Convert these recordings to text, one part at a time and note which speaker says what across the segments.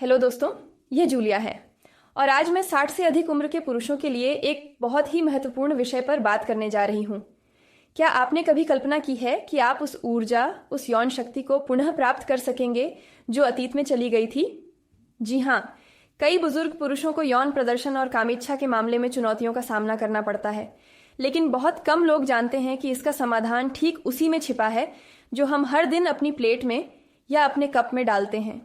Speaker 1: Hello दोस्तों, ये Julia है और आज मैं 60 से अधिक उम्र के पुरुषों के लिए एक बहुत ही महत्वपूर्ण विषय पर बात करने जा रही हूँ। क्या आपने कभी कल्पना की है कि आप उस ऊर्जा, उस यौन शक्ति को पुनः प्राप्त कर सकेंगे जो अतीत में चली गई थी? जी हाँ, कई बुजुर्ग पुरुषों को यौन प्रदर्शन और कामेच्छा के मामले में चुनौतियों का सामना करना पड़ता है, लेकिन बहुत कम लोग जानते हैं कि इसका समाधान ठीक उसी में छिपा है जो हम हर दिन अपनी प्लेट में या अपने कप में डालते हैं।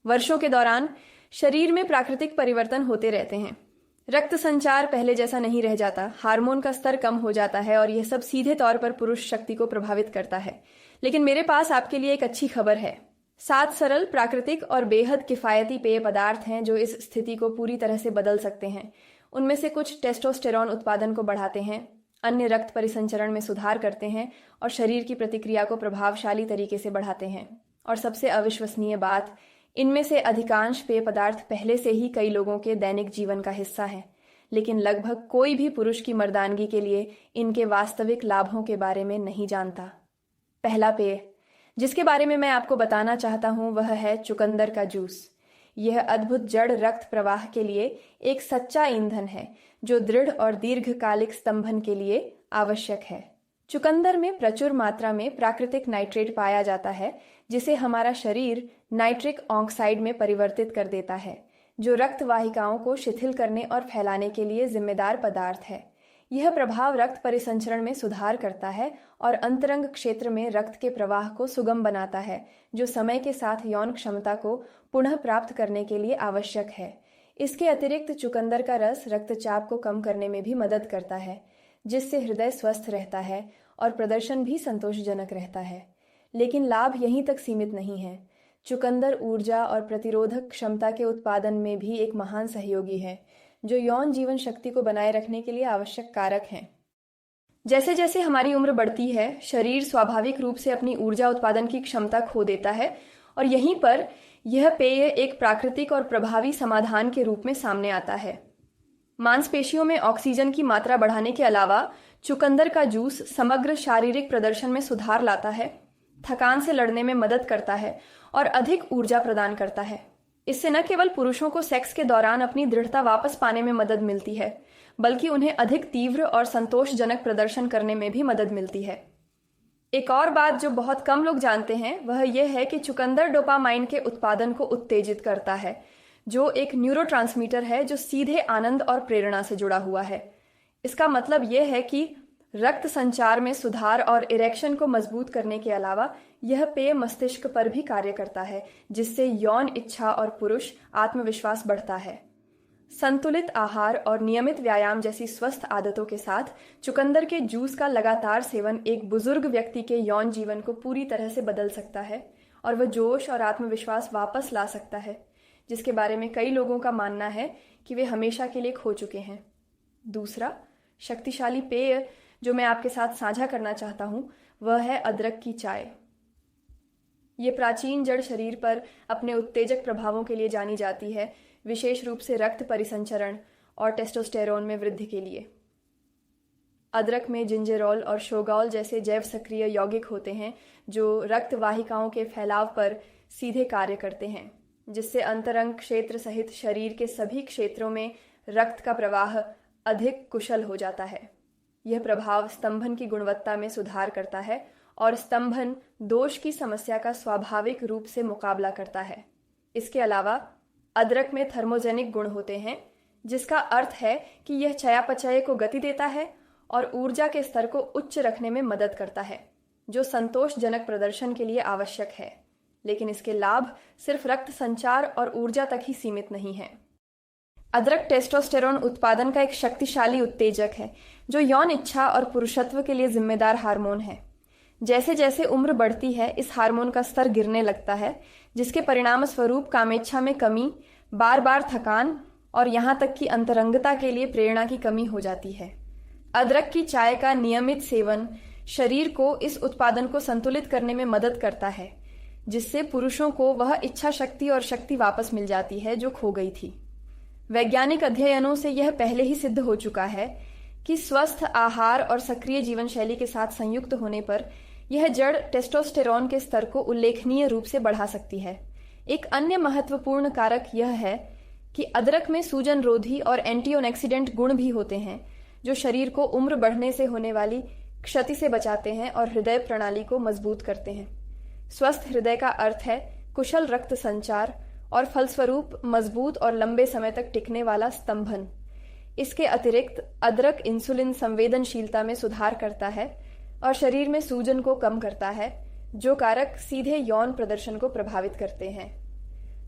Speaker 1: वर्षों के दौरान शरीर में प्राकृतिक परिवर्तन होते रहते हैं। रक्त संचार पहले जैसा नहीं रह जाता, हार्मोन का स्तर कम हो जाता है और यह सब सीधे तौर पर पुरुष शक्ति को प्रभावित करता है। लेकिन मेरे पास आपके लिए एक अच्छी खबर है। 7 सरल, प्राकृतिक और बेहद किफायती पेय पदार्थ हैं जो इस स्थिति को पूरी तरह से बदल सकते हैं। उनमें से कुछ टेस्टोस्टेरॉन उत्पादन को बढ़ाते हैं, अन्य रक्त परिसंचरण में सुधार करते हैं और शरीर की प्रतिक्रिया को प्रभावशाली तरीके से बढ़ाते हैं। और सबसे अविश्वसनीय बात, इनमें से अधिकांश पेय पदार्थ पहले से ही कई लोगों के दैनिक जीवन का हिस्सा है, लेकिन लगभग कोई भी पुरुष की मर्दानगी के लिए इनके वास्तविक लाभों के बारे में नहीं जानता। पहला पेय जिसके बारे में मैं आपको बताना चाहता हूं वह है चुकंदर का जूस। यह अद्भुत जड़ रक्त प्रवाह के लिए एक सच्चा ईंधन है जो दृढ़ और दीर्घकालिक स्तंभन के लिए आवश्यक है। चुकंदर में प्रचुर मात्रा में प्राकृतिक नाइट्रेट पाया जाता है जिसे हमारा शरीर नाइट्रिक ऑक्साइड में परिवर्तित कर देता है, जो रक्त वाहिकाओं को शिथिल करने और फैलाने के लिए जिम्मेदार पदार्थ है। यह प्रभाव रक्त परिसंचरण में सुधार करता है और अंतरंग क्षेत्र में रक्त के प्रवाह को सुगम बनाता है, जो समय के साथ यौन क्षमता को पुनः प्राप्त करने के लिए आवश्यक है। इसके अतिरिक्त चुकंदर का रस रक्तचाप को कम करने में भी मदद करता है, जिससे हृदय स्वस्थ रहता है और प्रदर्शन भी संतोषजनक रहता है। लेकिन लाभ यहीं तक सीमित नहीं है। चुकंदर ऊर्जा और प्रतिरोधक क्षमता के उत्पादन में भी एक महान सहयोगी है, जो यौन जीवन शक्ति को बनाए रखने के लिए आवश्यक कारक हैं। जैसे जैसे हमारी उम्र बढ़ती है, शरीर स्वाभाविक रूप से अपनी ऊर्जा उत्पादन की क्षमता खो देता है और यहीं पर यह पेय एक प्राकृतिक और प्रभावी समाधान के रूप में सामने आता है। मांसपेशियों में ऑक्सीजन की मात्रा बढ़ाने के अलावा चुकंदर का जूस समग्र शारीरिक प्रदर्शन में सुधार लाता है, थकान से लड़ने में मदद करता है और अधिक ऊर्जा प्रदान करता है। इससे न केवल पुरुषों को सेक्स के दौरान अपनी दृढ़ता वापस पाने में मदद मिलती है, बल्कि उन्हें अधिक तीव्र और संतोषजनक प्रदर्शन करने में भी मदद मिलती है। एक और बात जो बहुत कम लोग जानते हैं वह यह है कि चुकंदर डोपामाइन के उत्पादन को उत्तेजित करता है, जो एक न्यूरोट्रांसमीटर है जो सीधे आनंद और प्रेरणा से जुड़ा हुआ है। इसका मतलब यह है कि रक्त संचार में सुधार और इरेक्शन को मजबूत करने के अलावा यह पेय मस्तिष्क पर भी कार्य करता है, जिससे यौन इच्छा और पुरुष आत्मविश्वास बढ़ता है। संतुलित आहार और नियमित व्यायाम जैसी स्वस्थ आदतों के साथ चुकंदर के जूस का लगातार सेवन एक बुजुर्ग व्यक्ति के यौन जीवन को पूरी तरह से बदल सकता है और वह जोश और आत्मविश्वास वापस ला सकता है, जिसके बारे में कई लोगों का मानना है कि वे हमेशा के लिए खो चुके हैं। दूसरा शक्तिशाली पेय जो मैं आपके साथ साझा करना चाहता हूं वह है अदरक की चाय। ये प्राचीन जड़ शरीर पर अपने उत्तेजक प्रभावों के लिए जानी जाती है, विशेष रूप से रक्त परिसंचरण और टेस्टोस्टेरोन में वृद्धि के लिए। अदरक में जिंजेरोल और शोगॉल जैसे जैव सक्रिय यौगिक होते हैं जो रक्त वाहिकाओं के फैलाव पर सीधे कार्य करते हैं, जिससे अंतरंग क्षेत्र सहित शरीर के सभी क्षेत्रों में रक्त का प्रवाह अधिक कुशल हो जाता है। यह प्रभाव स्तंभन की गुणवत्ता में सुधार करता है और स्तंभन दोष की समस्या का स्वाभाविक रूप से मुकाबला करता है। इसके अलावा अदरक में थर्मोजेनिक गुण होते हैं, जिसका अर्थ है कि यह चयापचय को गति देता है और ऊर्जा के स्तर को उच्च रखने में मदद करता है, जो संतोषजनक प्रदर्शन के लिए आवश्यक है। लेकिन इसके लाभ सिर्फ रक्त संचार और ऊर्जा तक ही सीमित नहीं है। अदरक टेस्टोस्टेरोन उत्पादन का एक शक्तिशाली उत्तेजक है जो यौन इच्छा और पुरुषत्व के लिए जिम्मेदार हार्मोन है। जैसे जैसे उम्र बढ़ती है, इस हार्मोन का स्तर गिरने लगता है, जिसके परिणाम स्वरूप कामेच्छा में कमी, बार बार थकान और यहाँ तक कि अंतरंगता के लिए प्रेरणा की कमी हो जाती है। अदरक की चाय का नियमित सेवन शरीर को इस उत्पादन को संतुलित करने में मदद करता है, जिससे पुरुषों को वह इच्छा शक्ति और शक्ति वापस मिल जाती है जो खो गई थी। वैज्ञानिक अध्ययनों से यह पहले ही सिद्ध हो चुका है कि स्वस्थ आहार और सक्रिय जीवन शैली के साथ संयुक्त होने पर यह जड़ टेस्टोस्टेरोन के स्तर को उल्लेखनीय रूप से बढ़ा सकती है। एक अन्य महत्वपूर्ण कारक यह है कि अदरक में सूजन रोधी और एंटीऑक्सीडेंट गुण भी होते हैं जो शरीर को उम्र बढ़ने से होने वाली क्षति से बचाते हैं और हृदय प्रणाली को मजबूत करते हैं। स्वस्थ हृदय का अर्थ है कुशल रक्त संचार और फलस्वरूप मजबूत और लंबे समय तक टिकने वाला स्तंभन। इसके अतिरिक्त अदरक इंसुलिन संवेदनशीलता में सुधार करता है और शरीर में सूजन को कम करता है, जो कारक सीधे यौन प्रदर्शन को प्रभावित करते हैं।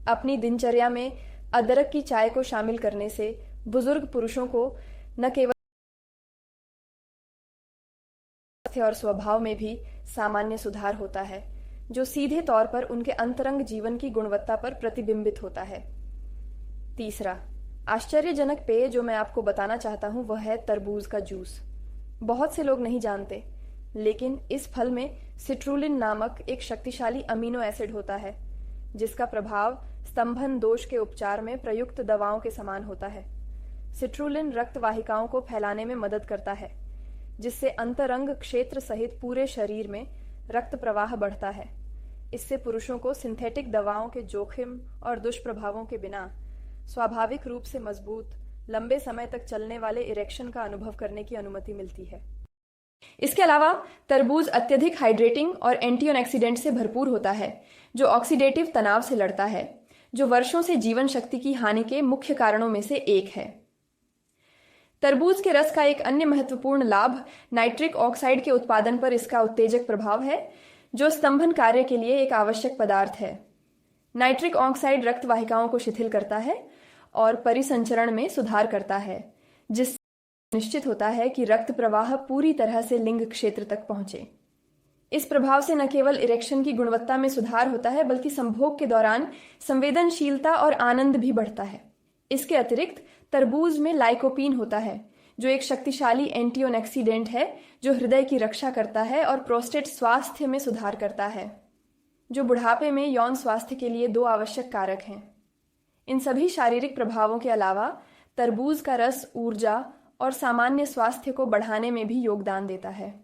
Speaker 1: अपनी दिनचर्या में अदरक की चाय को शामिल करने से बुजुर्ग पुरुषों को न केवल और स्वभाव में भी सामान्य सुधार होता है, जो सीधे तौर पर उनके अंतरंग जीवन की गुणवत्ता पर प्रतिबिंबित होता है। तीसरा आश्चर्यजनक पेय जो मैं आपको बताना चाहता हूं वह है तरबूज का जूस। बहुत से लोग नहीं जानते, लेकिन इस फल में सिट्रुलिन नामक एक शक्तिशाली अमीनो एसिड होता है, जिसका प्रभाव स्तंभन दोष के उपचार में प्रयुक्त दवाओं के समान होता है। सिट्रुलिन रक्त वाहिकाओं को फैलाने में मदद करता है, जिससे अंतरंग क्षेत्र सहित पूरे शरीर में रक्त प्रवाह बढ़ता है। इससे पुरुषों को सिंथेटिक दवाओं के जोखिम और दुष्प्रभावों के बिना स्वाभाविक रूप से मजबूत, लंबे समय तक चलने वाले इरेक्शन का अनुभव करने की अनुमति मिलती है। इसके अलावा तरबूज अत्यधिक हाइड्रेटिंग और एंटीऑक्सीडेंट से भरपूर होता है, जो ऑक्सीडेटिव तनाव से लड़ता है, जो वर्षों से जीवन शक्ति की हानि के मुख्य कारणों में से एक है। तरबूज के रस का एक अन्य महत्वपूर्ण लाभ नाइट्रिक ऑक्साइड के उत्पादन पर इसका उत्तेजक प्रभाव है, जो स्तंभन कार्य के लिए एक आवश्यक पदार्थ है। नाइट्रिक ऑक्साइड रक्त वाहिकाओं को शिथिल करता है और परिसंचरण में सुधार करता है, जिससे निश्चित होता है कि रक्त प्रवाह पूरी तरह से लिंग क्षेत्र तक पहुंचे। इस प्रभाव से न केवल इरेक्शन की गुणवत्ता में सुधार होता है, बल्कि संभोग के दौरान संवेदनशीलता और आनंद भी बढ़ता है। इसके अतिरिक्त तरबूज में लाइकोपीन होता है, जो एक शक्तिशाली एंटीऑक्सीडेंट है, जो हृदय की रक्षा करता है और प्रोस्टेट स्वास्थ्य में सुधार करता है, जो बुढ़ापे में यौन स्वास्थ्य के लिए 2 आवश्यक कारक हैं। इन सभी शारीरिक प्रभावों के अलावा तरबूज का रस ऊर्जा और सामान्य स्वास्थ्य को बढ़ाने में भी योगदान देता है।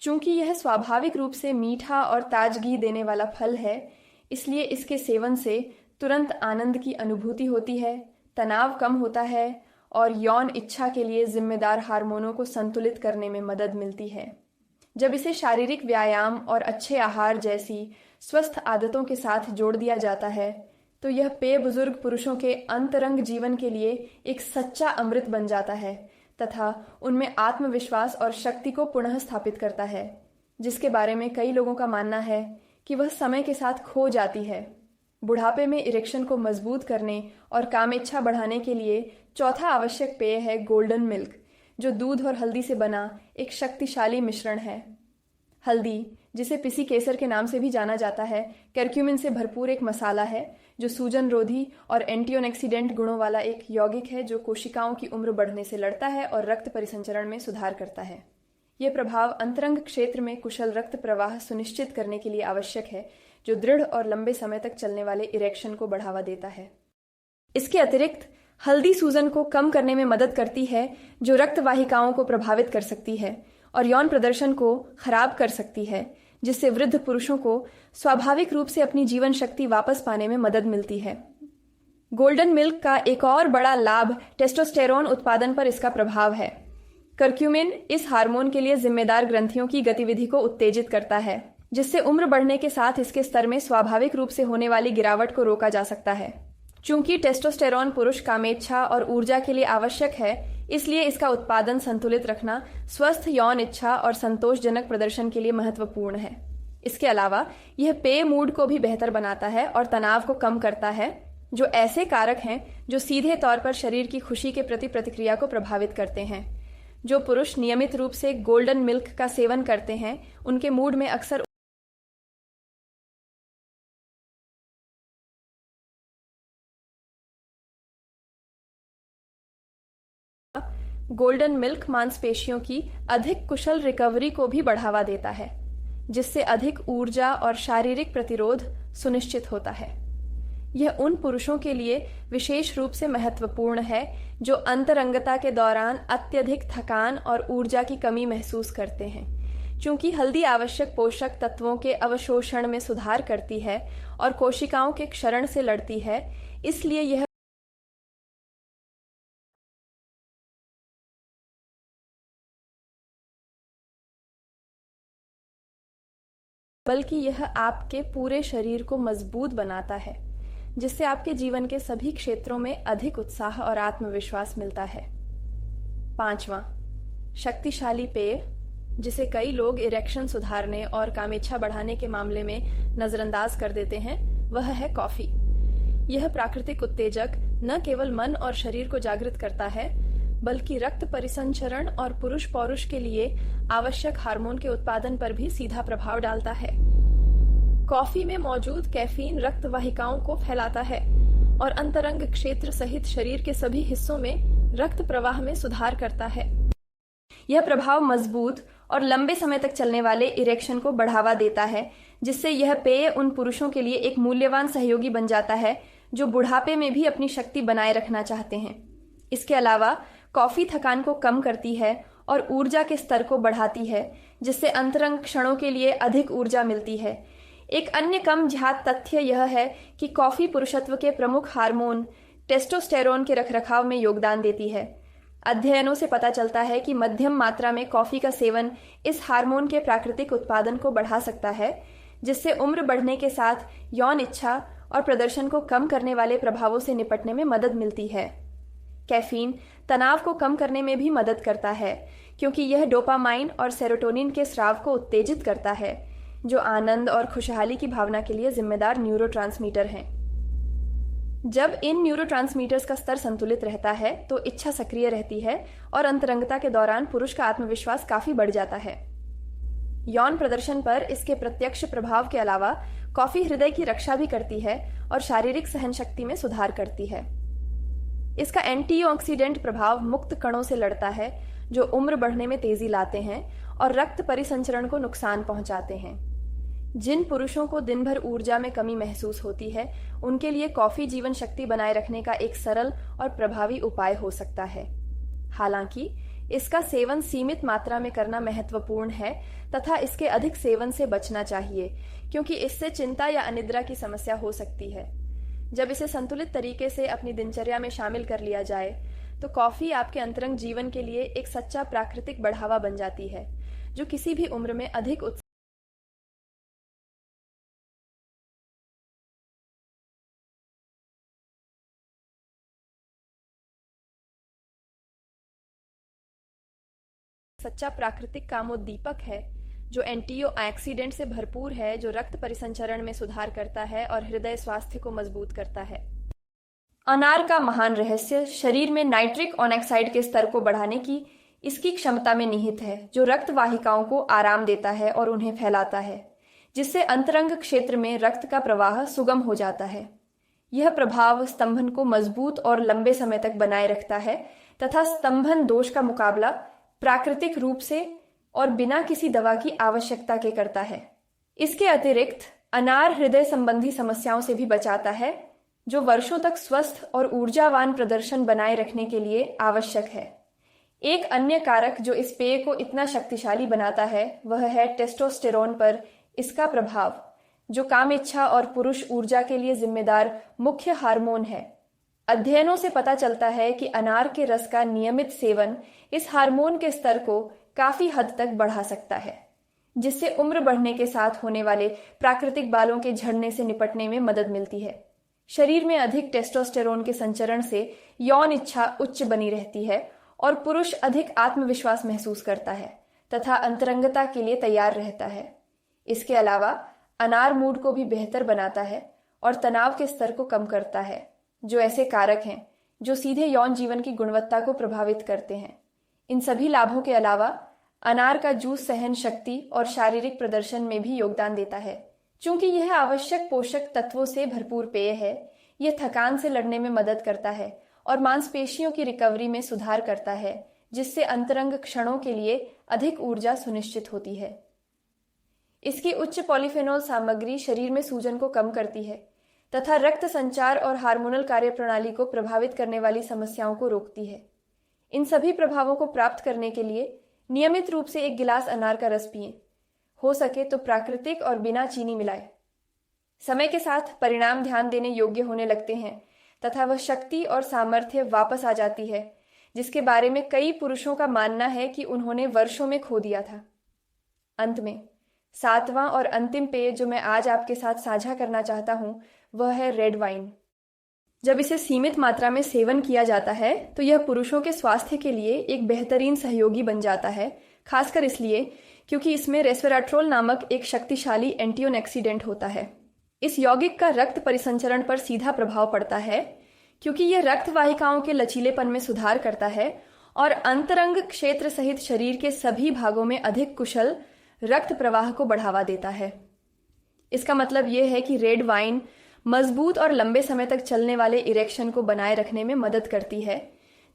Speaker 1: चूंकि यह स्वाभाविक रूप से मीठा और ताजगी देने वाला फल है, इसलिए इसके सेवन से तुरंत आनंद की अनुभूति होती है, तनाव कम होता है और यौन इच्छा के लिए जिम्मेदार हार्मोनों को संतुलित करने में मदद मिलती है। जब इसे शारीरिक व्यायाम और अच्छे आहार जैसी स्वस्थ आदतों के साथ जोड़ दिया जाता है, तो यह पेय बुजुर्ग पुरुषों के अंतरंग जीवन के लिए एक सच्चा अमृत बन जाता है तथा उनमें आत्मविश्वास और शक्ति को पुनः स्थापित करता है, जिसके बारे में कई लोगों का मानना है कि वह समय के साथ खो जाती है। बुढ़ापे में इरेक्शन को मजबूत करने और कामेच्छा बढ़ाने के लिए चौथा आवश्यक पेय है गोल्डन मिल्क, जो दूध और हल्दी से बना एक शक्तिशाली मिश्रण है। हल्दी, जिसे पिसी केसर के नाम से भी जाना जाता है, कर्क्यूमिन से भरपूर एक मसाला है जो सूजन रोधी और एंटीऑक्सीडेंट गुणों वाला एक यौगिक है, जो कोशिकाओं की उम्र बढ़ने से लड़ता है और रक्त परिसंचरण में सुधार करता है। यह प्रभाव अंतरंग क्षेत्र में कुशल रक्त प्रवाह सुनिश्चित करने के लिए आवश्यक है, जो दृढ़ और लंबे समय तक चलने वाले इरेक्शन को बढ़ावा देता है। इसके अतिरिक्त हल्दी सूजन को कम करने में मदद करती है, जो रक्त वाहिकाओं को प्रभावित कर सकती है और यौन प्रदर्शन को खराब कर सकती है, जिससे वृद्ध पुरुषों को स्वाभाविक रूप से अपनी जीवन शक्ति वापस पाने में मदद मिलती है। गोल्डन मिल्क का एक और बड़ा लाभ टेस्टोस्टेरोन उत्पादन पर इसका प्रभाव है। कर्क्यूमिन इस हार्मोन के लिए जिम्मेदार ग्रंथियों की गतिविधि को उत्तेजित करता है, जिससे उम्र बढ़ने के साथ इसके स्तर में स्वाभाविक रूप से होने वाली गिरावट को रोका जा सकता है। चूंकि टेस्टोस्टेरोन पुरुष कामेच्छा और ऊर्जा के लिए आवश्यक है, इसलिए इसका उत्पादन संतुलित रखना स्वस्थ यौन इच्छा और संतोषजनक प्रदर्शन के लिए महत्वपूर्ण है। इसके अलावा यह पेय मूड को भी बेहतर बनाता है और तनाव को कम करता है, जो ऐसे कारक हैं जो सीधे तौर पर शरीर की खुशी के प्रति प्रतिक्रिया को प्रभावित करते हैं। जो पुरुष नियमित रूप से गोल्डन मिल्क का सेवन करते हैं, उनके मूड में अक्सर गोल्डन मिल्क मांसपेशियों की अधिक कुशल रिकवरी को भी बढ़ावा देता है, जिससे अधिक ऊर्जा और शारीरिक प्रतिरोध सुनिश्चित होता है। यह उन पुरुषों के लिए विशेष रूप से महत्वपूर्ण है जो अंतरंगता के दौरान अत्यधिक थकान और ऊर्जा की कमी महसूस करते हैं, चूंकि हल्दी आवश्यक पोषक तत्वों के अवशोषण में सुधार करती है और कोशिकाओं के क्षरण से लड़ती है, इसलिए यह बल्कि यह आपके पूरे शरीर को मजबूत बनाता है, जिससे आपके जीवन के सभी क्षेत्रों में अधिक उत्साह और आत्मविश्वास मिलता है। 5वां, शक्तिशाली पेय, जिसे कई लोग इरेक्शन सुधारने और कामेच्छा बढ़ाने के मामले में नजरअंदाज कर देते हैं, वह है कॉफी। यह प्राकृतिक उत्तेजक न केवल मन और शरीर को जागृत करता है, बल्कि रक्त परिसंचरण और पुरुष पौरुष के लिए आवश्यक हार्मोन के उत्पादन पर भी सीधा प्रभाव डालता है। कॉफी में मौजूद कैफीन रक्त वाहिकाओं को फैलाता है और अंतरंग क्षेत्र सहित शरीर के सभी हिस्सों में रक्त प्रवाह में सुधार करता है। यह प्रभाव मजबूत और लंबे समय तक चलने वाले इरेक्शन को बढ़ावा देता है, जिससे यह पेय उन पुरुषों के लिए एक मूल्यवान सहयोगी बन जाता है जो बुढ़ापे में भी अपनी शक्ति बनाए रखना चाहते हैं। इसके अलावा कॉफी थकान को कम करती है और ऊर्जा के स्तर को बढ़ाती है, जिससे अंतरंग क्षणों के लिए अधिक ऊर्जा मिलती है। एक अन्य कम ज्ञात तथ्य यह है कि कॉफी पुरुषत्व के प्रमुख हार्मोन टेस्टोस्टेरोन के रखरखाव में योगदान देती है। अध्ययनों से पता चलता है कि मध्यम मात्रा में कॉफी का सेवन इस हार्मोन के प्राकृतिक उत्पादन को बढ़ा सकता है, जिससे उम्र बढ़ने के साथ यौन इच्छा और प्रदर्शन को कम करने वाले प्रभावों से निपटने में मदद मिलती है। कैफीन तनाव को कम करने में भी मदद करता है, क्योंकि यह डोपामाइन और सेरोटोनिन के स्राव को उत्तेजित करता है, जो आनंद और खुशहाली की भावना के लिए जिम्मेदार न्यूरोट्रांसमीटर हैं। जब इन न्यूरोट्रांसमीटर्स का स्तर संतुलित रहता है तो इच्छा सक्रिय रहती है और अंतरंगता के दौरान पुरुष का आत्मविश्वास काफी बढ़ जाता है। यौन प्रदर्शन पर इसके प्रत्यक्ष प्रभाव के अलावा कॉफी हृदय की रक्षा भी करती है और शारीरिक सहनशक्ति में सुधार करती है। इसका एंटीऑक्सीडेंट प्रभाव मुक्त कणों से लड़ता है, जो उम्र बढ़ने में तेजी लाते हैं और रक्त परिसंचरण को नुकसान पहुंचाते हैं। जिन पुरुषों को दिन भर ऊर्जा में कमी महसूस होती है, उनके लिए कॉफी जीवन शक्ति बनाए रखने का एक सरल और प्रभावी उपाय हो सकता है। हालांकि इसका सेवन सीमित मात्रा में करना महत्वपूर्ण है तथा इसके अधिक सेवन से बचना चाहिए, क्योंकि इससे चिंता या अनिद्रा की समस्या हो सकती है। जब इसे संतुलित तरीके से अपनी दिनचर्या में शामिल कर लिया जाए तो कॉफी आपके अंतरंग जीवन के लिए एक सच्चा प्राकृतिक बढ़ावा बन जाती है, जो किसी भी उम्र में अधिक सच्चा प्राकृतिक कामोद्दीपक है, जो एंटीऑक्सीडेंट से भरपूर है, जो रक्त परिसंचरण में सुधार करता है और हृदय स्वास्थ्य को मजबूत करता है। अनार का महान रहस्य शरीर में नाइट्रिक ऑक्साइड के स्तर को बढ़ाने की इसकी क्षमता में निहित है, जो रक्त वाहिकाओं को आराम देता है और उन्हें फैलाता है, जिससे अंतरंग क्षेत्र में रक्त का प्रवाह सुगम हो जाता है। यह प्रभाव स्तंभन को मजबूत और लंबे समय तक बनाए रखता है तथा स्तंभन दोष का मुकाबला प्राकृतिक रूप से और बिना किसी दवा की आवश्यकता के करता है। इसके अतिरिक्त अनार हृदय संबंधी समस्याओं से भी बचाता है, जो वर्षों तक स्वस्थ और ऊर्जावान प्रदर्शन बनाए रखने के लिए आवश्यक है। एक अन्य कारक जो इस पेय को इतना शक्तिशाली बनाता है वह है टेस्टोस्टेरोन पर इसका प्रभाव, जो कामेच्छा और पुरुष ऊर्जा के लिए जिम्मेदार मुख्य हार्मोन है। अध्ययनों से पता चलता है कि अनार के रस का नियमित सेवन इस हार्मोन के स्तर को काफी हद तक बढ़ा सकता है, जिससे उम्र बढ़ने के साथ होने वाले प्राकृतिक बालों के झड़ने से निपटने में मदद मिलती है। शरीर में अधिक टेस्टोस्टेरोन के संचरण से यौन इच्छा उच्च बनी रहती है और पुरुष अधिक आत्मविश्वास महसूस करता है तथा अंतरंगता के लिए तैयार रहता है। इसके अलावा अनार मूड को भी बेहतर बनाता है और तनाव के स्तर को कम करता है, जो ऐसे कारक हैं जो सीधे यौन जीवन की गुणवत्ता को प्रभावित करते हैं। इन सभी लाभों के अलावा अनार का जूस सहन शक्ति और शारीरिक प्रदर्शन में भी योगदान देता है। चूंकि यह आवश्यक पोषक तत्वों से भरपूर पेय है, यह थकान से लड़ने में मदद करता है और मांसपेशियों की रिकवरी में सुधार करता है, जिससे अंतरंग क्षणों के लिए अधिक ऊर्जा सुनिश्चित होती है। इसकी उच्च पॉलीफेनॉल सामग्री शरीर में सूजन को कम करती है तथा रक्त संचार और हार्मोनल कार्यप्रणाली को प्रभावित करने वाली समस्याओं को रोकती है। इन सभी प्रभावों को प्राप्त करने के लिए नियमित रूप से एक गिलास अनार का रस पिएं, हो सके तो प्राकृतिक और बिना चीनी मिलाए। समय के साथ परिणाम ध्यान देने योग्य होने लगते हैं तथा वह शक्ति और सामर्थ्य वापस आ जाती है जिसके बारे में कई पुरुषों का मानना है कि उन्होंने वर्षों में खो दिया था। अंत में 7वां और अंतिम पेय जो मैं आज आपके साथ साझा करना चाहता हूं वह है रेड वाइन। जब इसे सीमित मात्रा में सेवन किया जाता है तो यह पुरुषों के स्वास्थ्य के लिए एक बेहतरीन सहयोगी बन जाता है, खासकर इसलिए क्योंकि इसमें रेस्वेराट्रोल नामक एक शक्तिशाली एंटीऑक्सीडेंट होता है। इस यौगिक का रक्त परिसंचरण पर सीधा प्रभाव पड़ता है क्योंकि यह रक्त वाहिकाओं के लचीलेपन में सुधार करता है और अंतरंग क्षेत्र सहित शरीर के सभी भागों में अधिक कुशल रक्त प्रवाह को बढ़ावा देता है। इसका मतलब यह है कि रेड वाइन मजबूत और लंबे समय तक चलने वाले इरेक्शन को बनाए रखने में मदद करती है,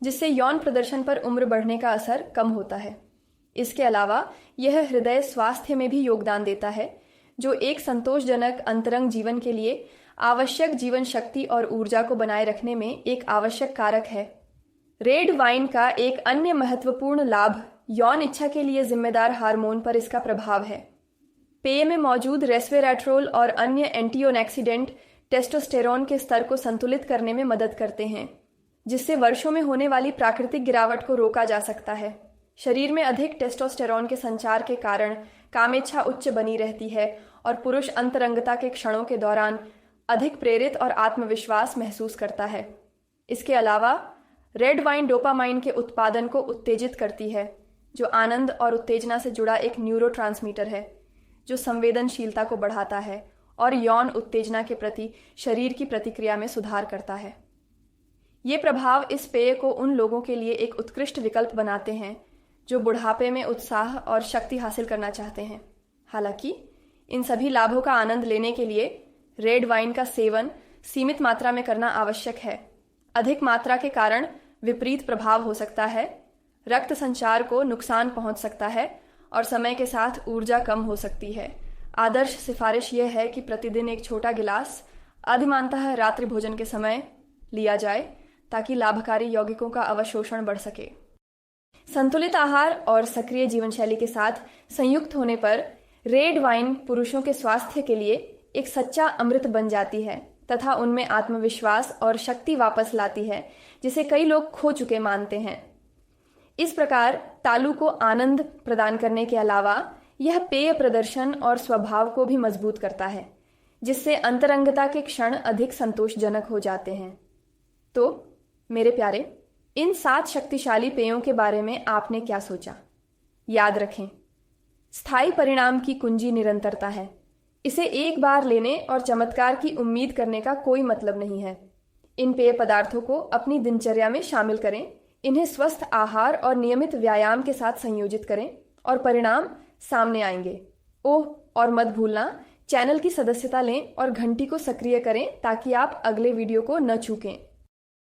Speaker 1: जिससे यौन प्रदर्शन पर उम्र बढ़ने का असर कम होता है। इसके अलावा यह हृदय स्वास्थ्य में भी योगदान देता है, जो एक संतोषजनक अंतरंग जीवन के लिए आवश्यक जीवन शक्ति और ऊर्जा को बनाए रखने में एक आवश्यक कारक है। रेड वाइन का एक अन्य महत्वपूर्ण लाभ यौन इच्छा के लिए जिम्मेदार हार्मोन पर इसका प्रभाव है। पेय में मौजूद रेस्वेराट्रोल और अन्य एंटीऑक्सीडेंट टेस्टोस्टेरोन के स्तर को संतुलित करने में मदद करते हैं, जिससे वर्षों में होने वाली प्राकृतिक गिरावट को रोका जा सकता है। शरीर में अधिक टेस्टोस्टेरोन के संचार के कारण कामेच्छा उच्च बनी रहती है और पुरुष अंतरंगता के क्षणों के दौरान अधिक प्रेरित और आत्मविश्वास महसूस करता है। इसके अलावा रेड वाइन डोपामाइन के उत्पादन को उत्तेजित करती है, जो आनंद और उत्तेजना से जुड़ा एक न्यूरोट्रांसमीटर है, जो संवेदनशीलता को बढ़ाता है और यौन उत्तेजना के प्रति शरीर की प्रतिक्रिया में सुधार करता है। ये प्रभाव इस पेय को उन लोगों के लिए एक उत्कृष्ट विकल्प बनाते हैं जो बुढ़ापे में उत्साह और शक्ति हासिल करना चाहते हैं। हालांकि इन सभी लाभों का आनंद लेने के लिए रेड वाइन का सेवन सीमित मात्रा में करना आवश्यक है। अधिक मात्रा के कारण विपरीत प्रभाव हो सकता है, रक्त संचार को नुकसान पहुंच सकता है और समय के साथ ऊर्जा कम हो सकती है। आदर्श सिफारिश यह है कि प्रतिदिन एक छोटा गिलास अधिमानतः रात्रि भोजन के समय लिया जाए ताकि लाभकारी यौगिकों का अवशोषण बढ़ सके। संतुलित आहार और सक्रिय जीवनशैली के साथ संयुक्त होने पर रेड वाइन पुरुषों के स्वास्थ्य के लिए एक सच्चा अमृत बन जाती है तथा उनमें आत्मविश्वास और शक्ति वापस लाती है, जिसे कई लोग खो चुके मानते हैं। इस प्रकार तालू को आनंद प्रदान करने के अलावा यह पेय प्रदर्शन और स्वभाव को भी मजबूत करता है, जिससे अंतरंगता के क्षण अधिक संतोषजनक हो जाते हैं। तो मेरे प्यारे, इन 7 शक्तिशाली पेयों के बारे में आपने क्या सोचा? याद रखें, स्थायी परिणाम की कुंजी निरंतरता है। इसे एक बार लेने और चमत्कार की उम्मीद करने का कोई मतलब नहीं है। इन पेय पदार्थों को अपनी दिनचर्या में शामिल करें, इन्हें स्वस्थ आहार और नियमित व्यायाम के साथ संयोजित करें और परिणाम सामने आएंगे। ओह, और मत भूलना, चैनल की सदस्यता लें और घंटी को सक्रिय करें ताकि आप अगले वीडियो को न चूकें।